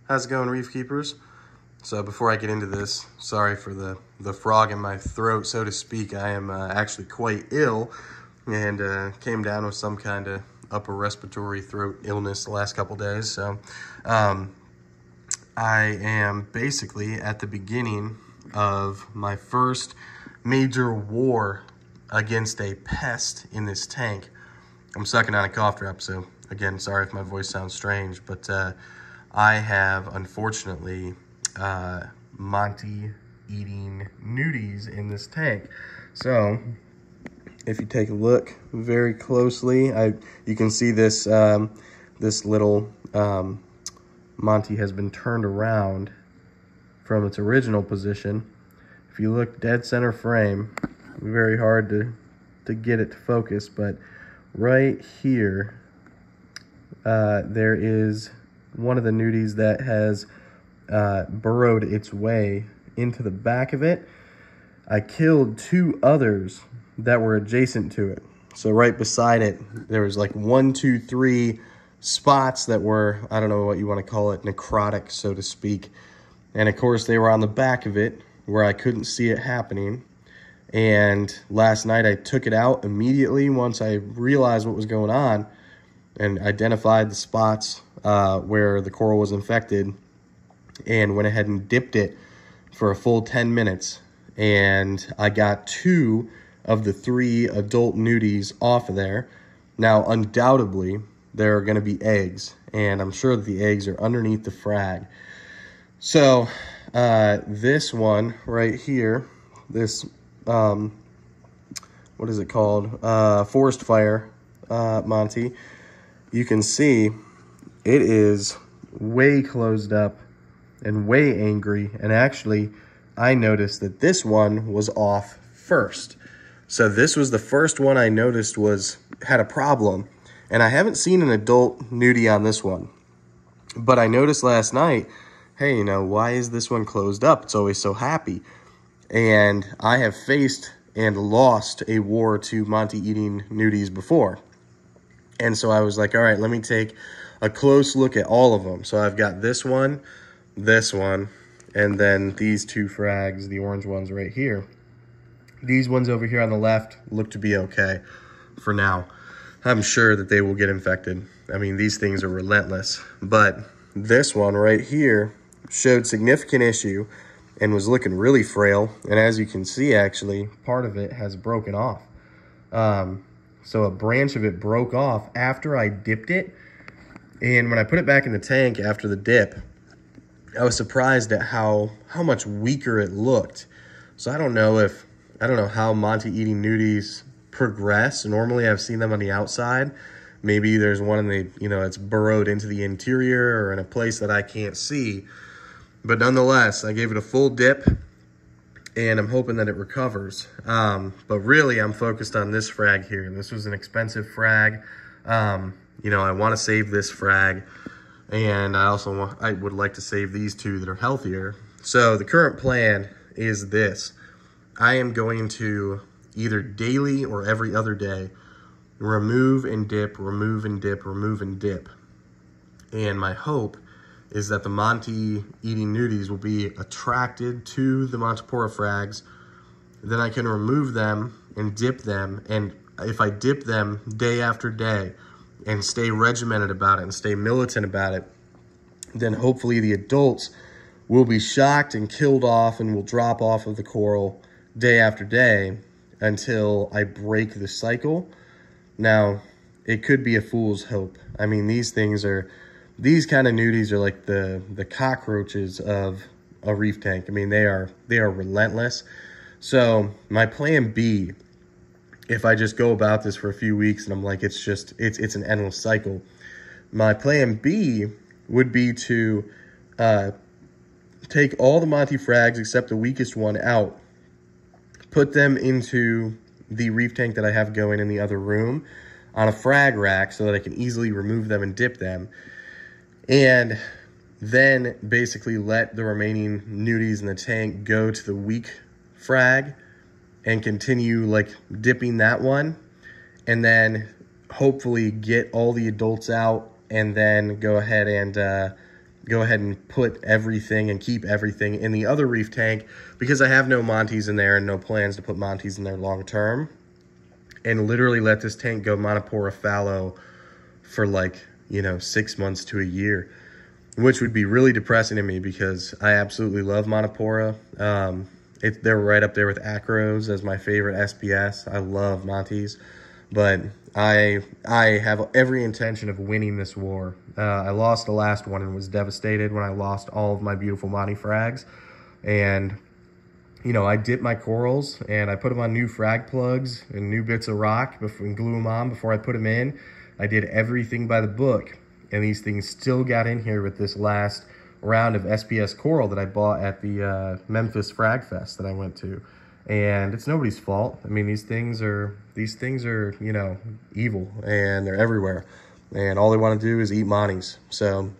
How's it going, Reef Keepers? So before I get into this, sorry for the frog in my throat, so to speak. I am actually quite ill and came down with some kind of upper respiratory throat illness the last couple days. So I am basically at the beginning of my first major war against a pest in this tank. I'm sucking on a cough drop, so again, sorry if my voice sounds strange, but I have, unfortunately, Monti-Eating nudis in this tank. So, if you take a look very closely, you can see this this little Monty has been turned around from its original position. If you look dead center frame, very hard to get it to focus, but right here, there is one of the nudis that has burrowed its way into the back of it. I killed two others that were adjacent to it. So right beside it, there was like 1, 2, 3 spots that were, I don't know what you want to call it, necrotic, so to speak. And of course, they were on the back of it where I couldn't see it happening. And last night I took it out immediately once I realized what was going on and identified the spots where the coral was infected, and went ahead and dipped it for a full 10 minutes. And I got 2 of the 3 adult nudis off of there. Now, undoubtedly, there are going to be eggs, and I'm sure that the eggs are underneath the frag. So this one right here, this, what is it called? Forest fire Monty. You can see it is way closed up and way angry. And actually, I noticed that this one was off first. So this was the first one I noticed had a problem. And I haven't seen an adult nudie on this one. But I noticed last night, hey, you know, why is this one closed up? It's always so happy. And I have faced and lost a war to Monti-Eating nudis before. And so I was like, all right, let me take a close look at all of them. So I've got this one, and then these 2 frags, the orange ones right here. These ones over here on the left look to be okay for now. I'm sure that they will get infected. I mean, these things are relentless. But this one right here showed significant issue and was looking really frail. And as you can see, actually, part of it has broken off. So a branch of it broke off after I dipped it. And when I put it back in the tank after the dip, I was surprised at how much weaker it looked. So I don't know how Monti-Eating nudis progress. Normally I've seen them on the outside. Maybe there's one in the, it's burrowed into the interior or in a place that I can't see. But nonetheless, I gave it a full dip, and I'm hoping that it recovers. But really, I'm focused on this frag here. This was an expensive frag. I want to save this frag, and I would like to save these 2 that are healthier. So the current plan is this. I am going to either daily or every other day remove and dip, remove and dip, remove and dip. And my hope is that the Monti-Eating nudis will be attracted to the Montipora frags. Then I can remove them and dip them. And if I dip them day after day and stay regimented about it and stay militant about it, then hopefully the adults will be shocked and killed off and will drop off of the coral day after day until I break the cycle. Now, it could be a fool's hope. I mean, these kind of nudis are like the cockroaches of a reef tank. I mean, they are relentless. So my plan B, if I just go about this for a few weeks and I'm like, it's an endless cycle. My plan B would be to take all the Monty frags except the weakest one out, put them into the reef tank that I have going in the other room on a frag rack so that I can easily remove them and dip them. And then basically let the remaining nudis in the tank go to the weak frag and continue like dipping that one, and then hopefully get all the adults out and then go ahead and go ahead and put everything and keep everything in the other reef tank because I have no Monties in there and no plans to put Monties in there long term. And literally let this tank go Monopora fallow for like, you know, 6 months to a year, which would be really depressing to me because I absolutely love Monopora. They're right up there with Acros as my favorite SPS. I love Monties, but I have every intention of winning this war. I lost the last one and was devastated when I lost all of my beautiful Monty frags. And, you know, I dipped my corals and I put them on new frag plugs and new bits of rock and glue them on before I put them in. I did everything by the book, and these things still got in here with this last round of SPS coral that I bought at the Memphis Frag Fest that I went to. And it's nobody's fault. I mean, these things are, you know, evil, and they're everywhere. And all they want to do is eat Monties. So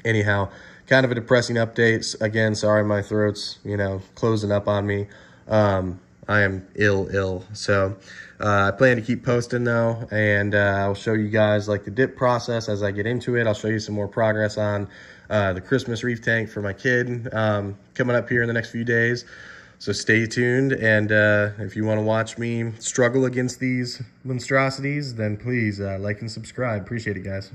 anyhow, kind of a depressing update. Again, sorry, my throat's, you know, closing up on me. I am ill. So I plan to keep posting though, and I'll show you guys like the dip process as I get into it. I'll show you some more progress on the Christmas reef tank for my kid coming up here in the next few days. So stay tuned, and if you want to watch me struggle against these monstrosities, then please like and subscribe. Appreciate it, guys.